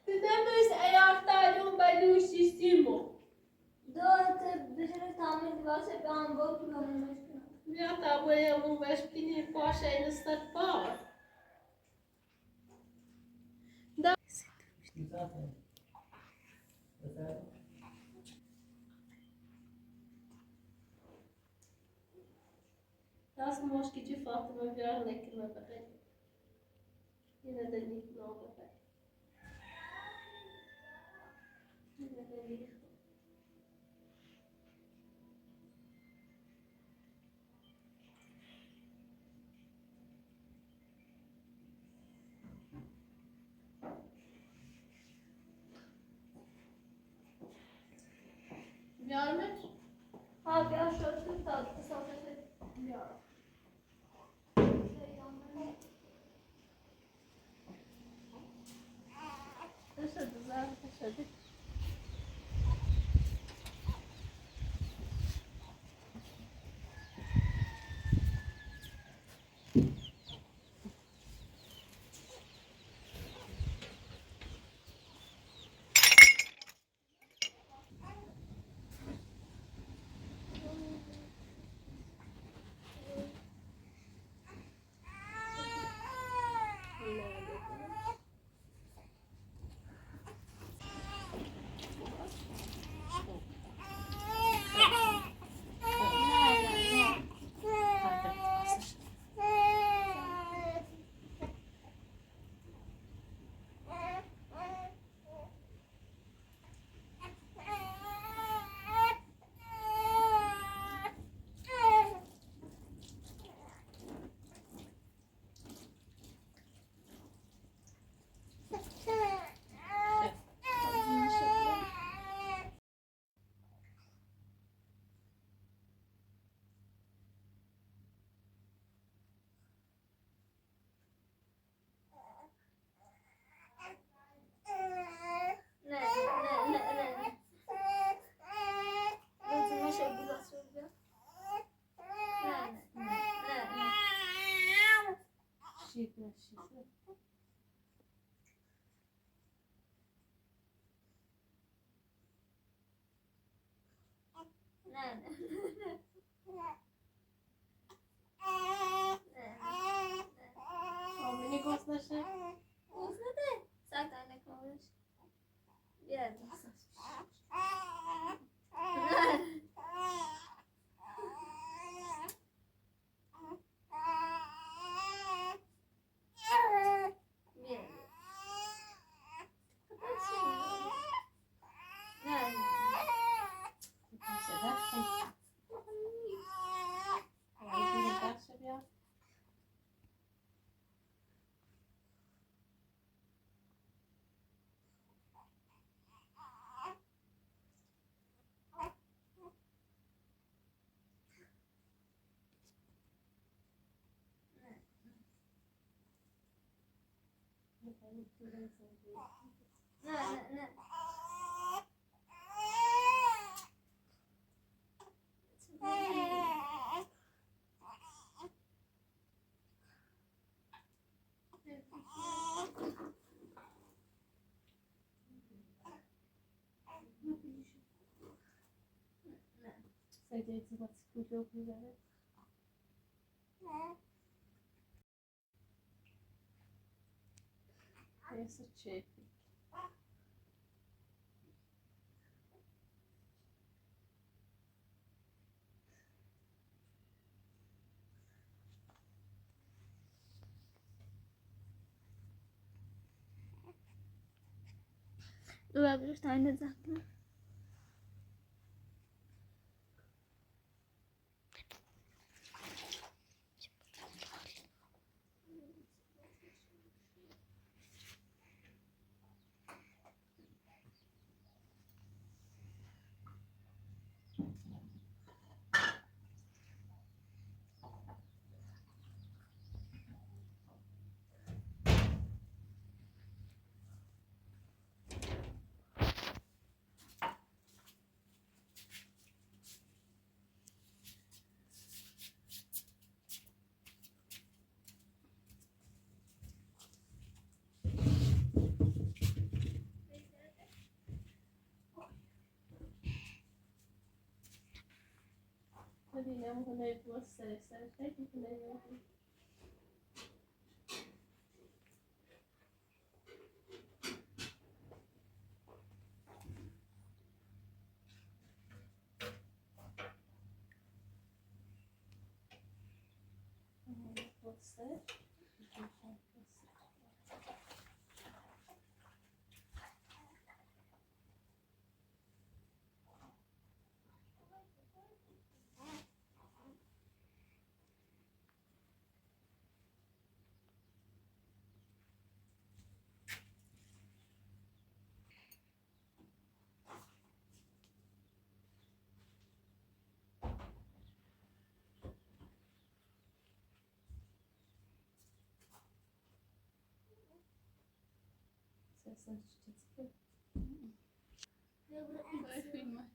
Temos ayaklarım belirsizdimo. Dote bichere tamir vase ben bakıyorum. Ya da bu yamu başkini paşa instat par. Da. Das måste ju fatta vad vi gör läcker med det. Yine de nicht noch dabei. Yine de nicht. Görmet? Abi aşağı tut da sadece ya. Teşekkür ederim. شیفه نه نه آمینی گفت نشه گفت نده ساعت نکنش بیاد نه Saideți-vă cu jocurile. Esse chip. Du hast eine Sache. Vediamo quando è possa essere. Sai che lei è. Possa. Sen çıkacak. Vai filmar.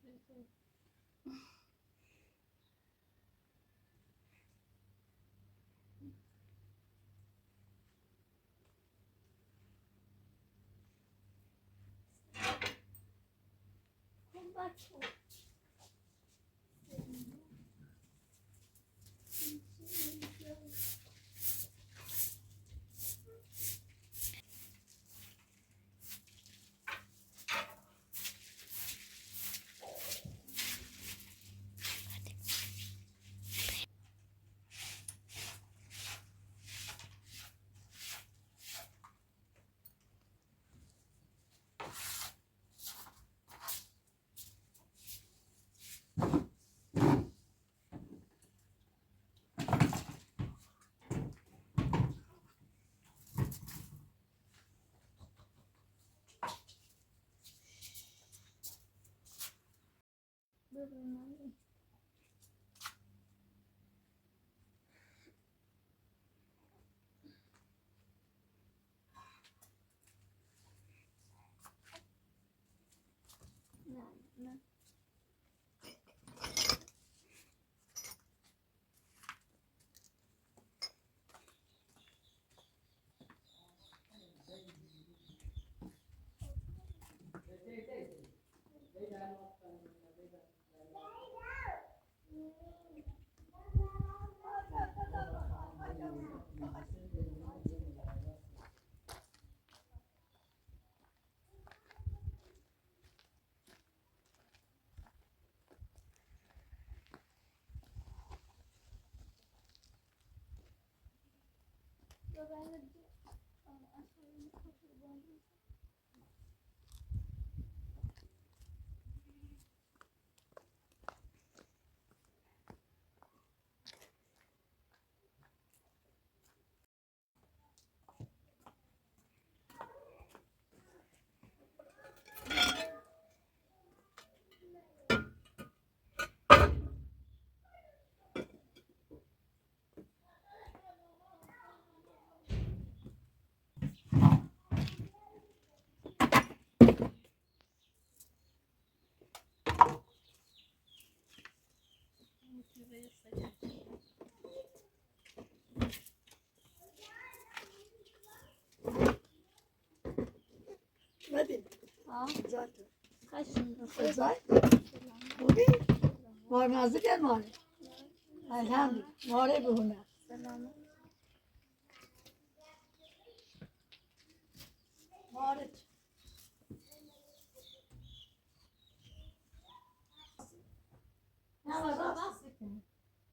نه بدیم ها زاتو خشم ازاي بودی مار نزدیک ماره الحمد ماره بهونه سلام ماره نه راست کنی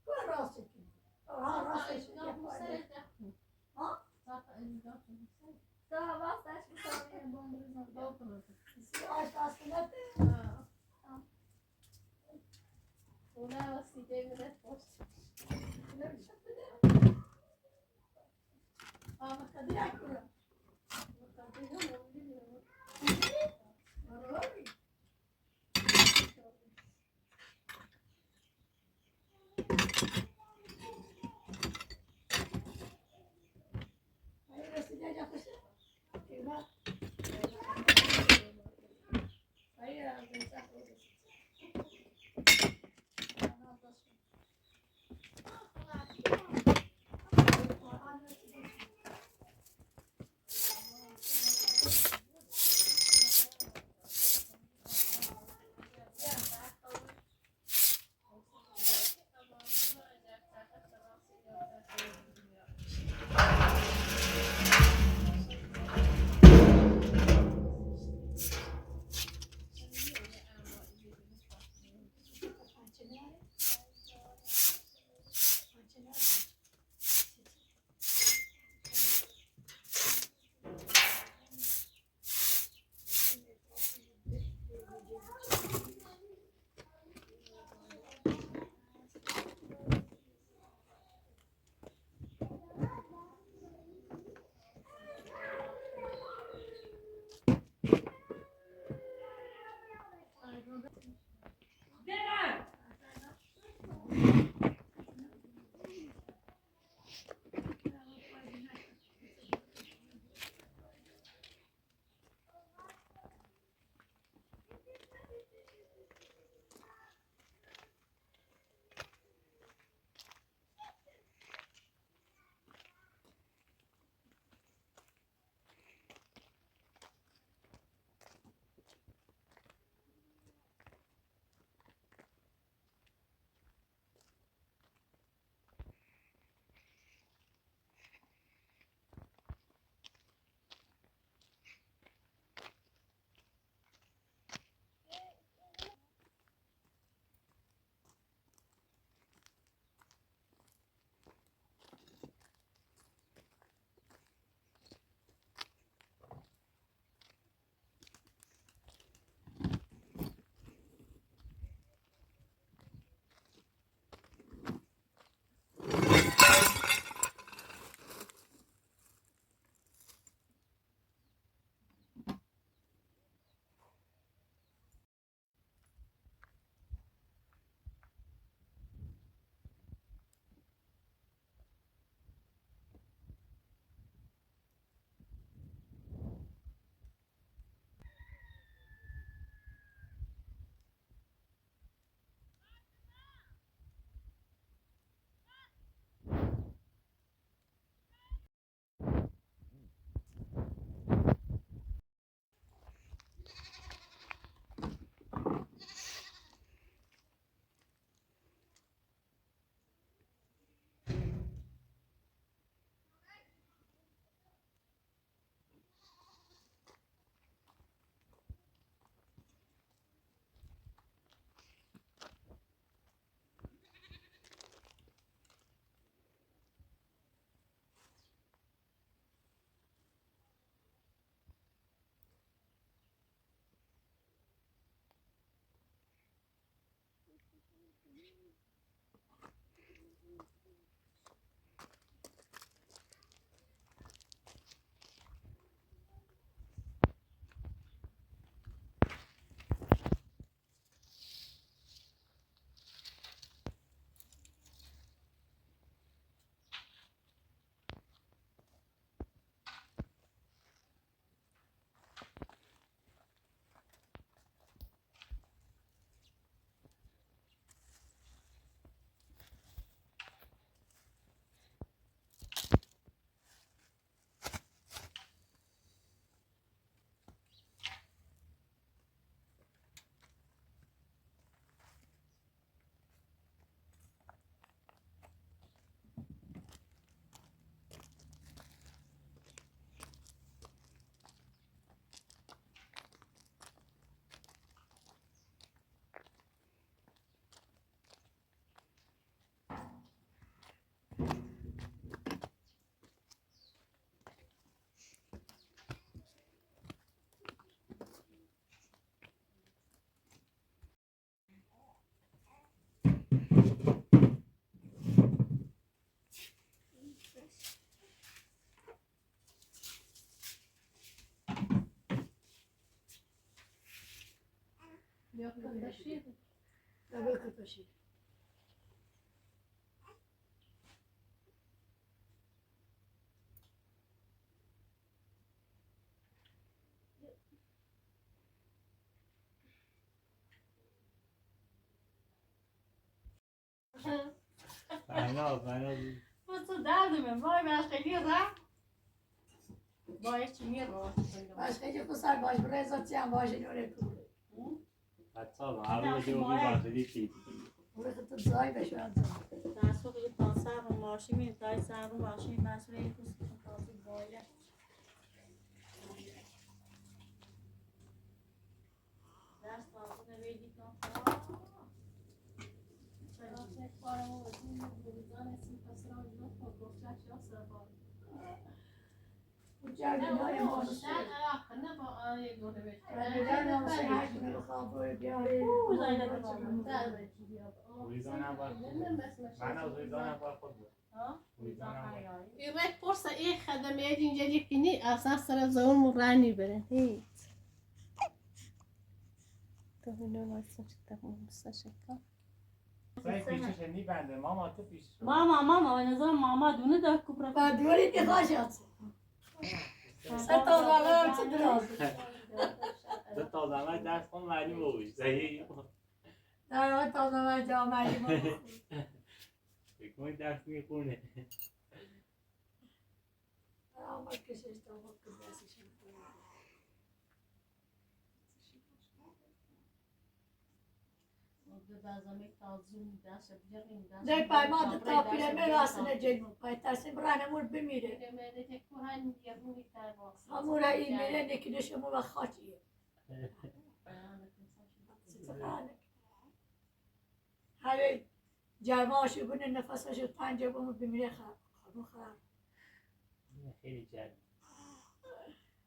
تو راست کنی راست کنی ها تو واسش بسازی بمبرزم آش باز کنه Una vastidão de resposta. Ah, mas cadê a cura? Thank you. Tabii kıtaşı. Co dardımım vay başka yere. Vay çimir o. Başka hiç kusar baş buraya satacağım başını öyle kılıyor. Burası tutsay be şu an. Daha sonra bir tansar maaşı mı dayı sarı maaşı mesuliyet kusun kaldı böyle. Ders lazım verdik lan. Uçar dünyaya bağlısı. Neden olsa her gün bu kabul bir araya. يبقى فرصة إيه خدمات جديد كني أساس رزقون مراني برن هيك تقولون أسمع مستشفى Mama ne zaman mama dünü de kupra. Ben diyorum ki kaç atsın. Sen tavlarlar için biraz. Ben tavlarlar camiayım. Ama kişi işte o kızı şimdi. Ne paymadı tapire merasına cennet. Paytarsın bırakın mur bimire. Hamura imire ne kineşe mu vakati. Hayır. Cermaşı bunun nefesası pence bunu bimire khar.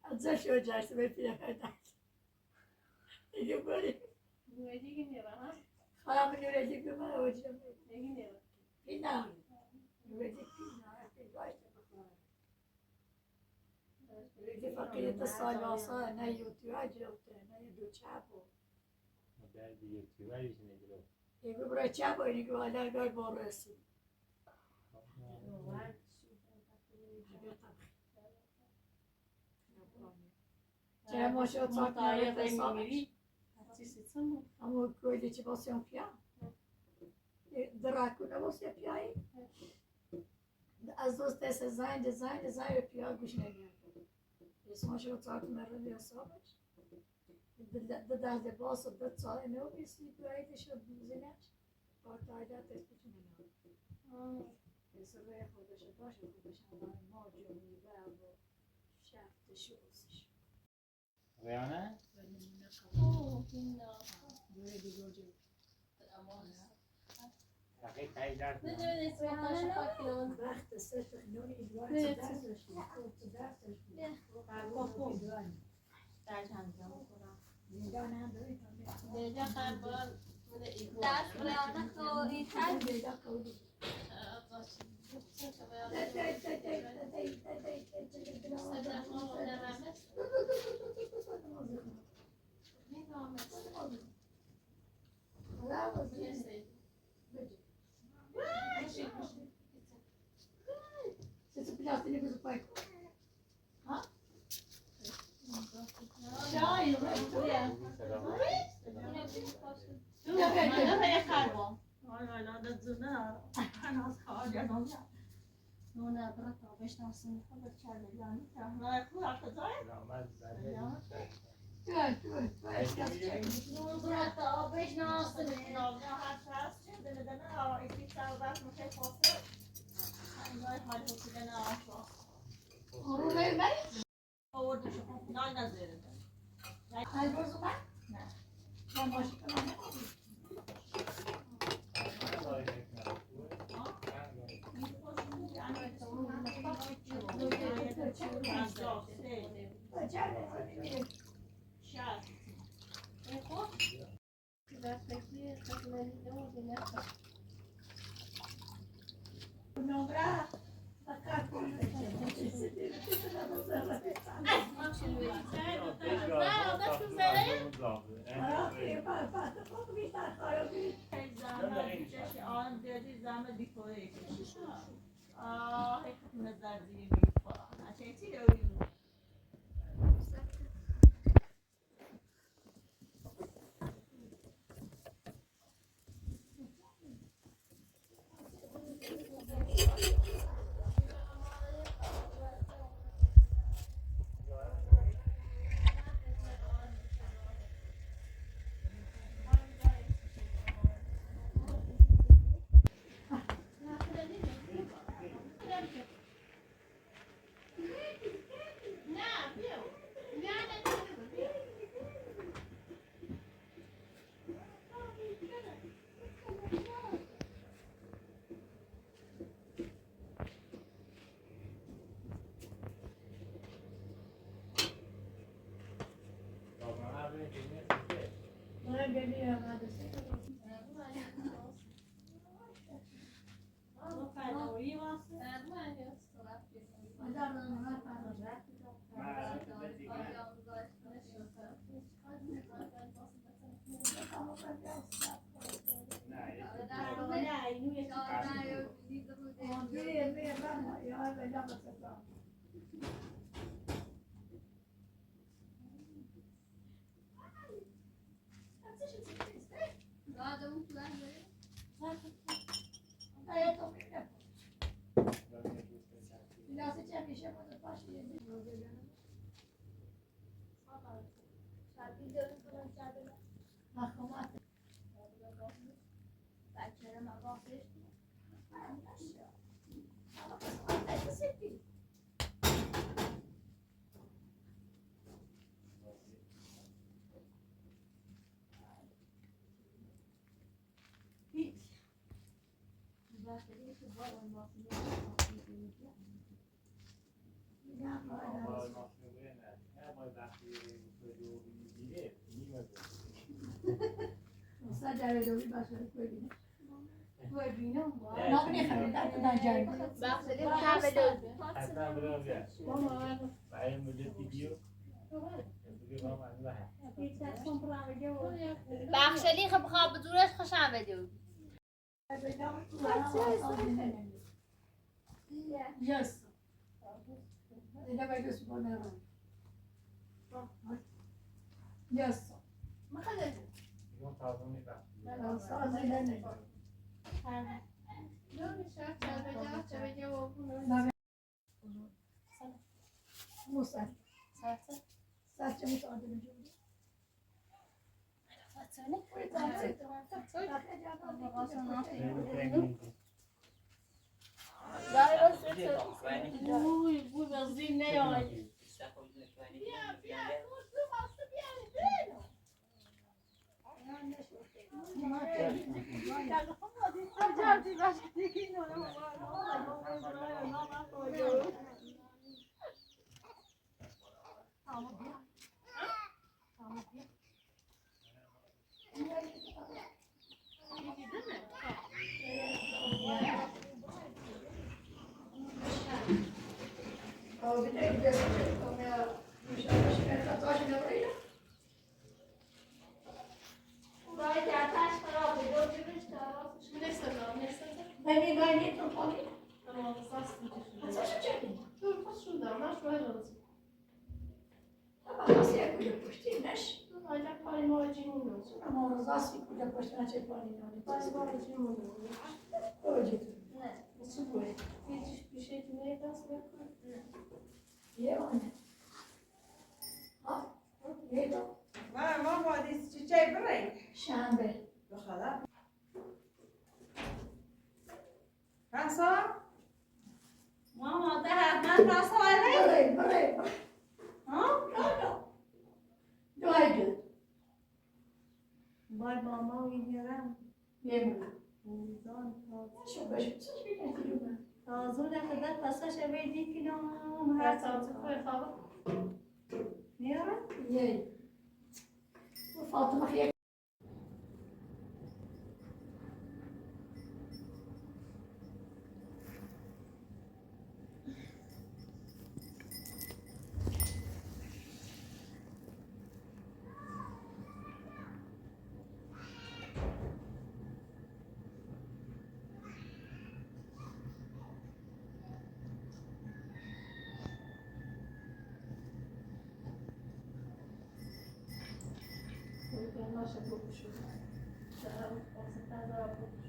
Azza şu cersi ve pire kadar. İyi böyle. Haram üretik bir var hocam. Bina. Üretik bina. Üretik fakiriyete salvasa ne yutuyor acıktı ne yutuyor çapo. Bir buraya çapo ne ki hala gör borası. Çaya maşa otakları fesal. Ama koydu ci basıyor pia. Drakuna basıyor piayı. Az dost dese zayn pia güçne geldi. Esma şu takımları diye savaş. Da de bası da çay ne o bir piayı da şu zinaç. Partayda tespit edildi. Esraya kodaşa başa kodaşa macu bir babo. Şaftı şu olsun. Reyana? Böyle bir görecek. Bakit tayo dart na? Wacht, dat is toch nog niet waar het daar is. Het daar is. Dan aan de Ders buraya ko ithal. Zet op plastic in de pijp. Ha? Ja, ja. همه دیپایی آه نظر دیگه میپا عشان چی روی بخشلی خب خواب دورش خوشم بدون Yes. Yes. بوی بازی نیایی ما باید چیچه برای شنبه بخدا راسا ماما ده من راسا برای ها دویدو بای ماما میگیرم یه میزان شو بشه چه میگه تازه ده پسش ویدی کنم هر ساعت خواب میارم یه فاطمه خیلی ناشد بکشون. شهر 500 هزار بکشون.